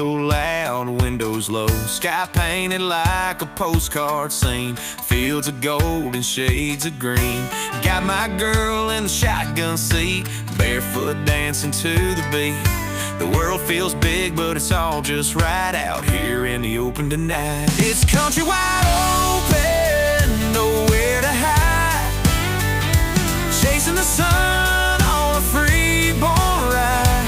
radio loud, windows low, sky painted like a postcard scene, fields of gold and shades of green. Got my girl in the shotgun seat, barefoot dancing to the beat. The world feels big, but it's all just right out here in the open tonight. It's country wide open, nowhere to hide, chasing the sun on a freeborn ride.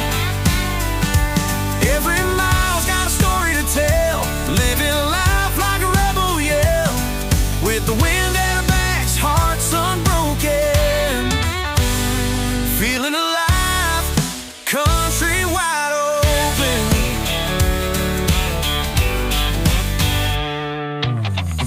Every mile's got a story to tell, living life like a rebel yell, with the wind at our backs, hearts unbroken, feeling alive, country wide open.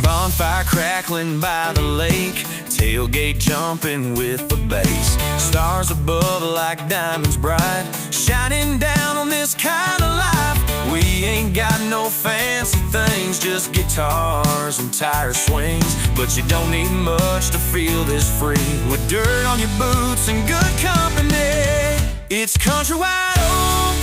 Bonfire crackling by the lake, tailgate jumping with the bass, stars above like diamonds bright, shining down on this kind of life. We ain't got no fancy things, just guitars and tire swings, but you don't need much to feel this free, with dirt on your boots and good company. It's country wide open.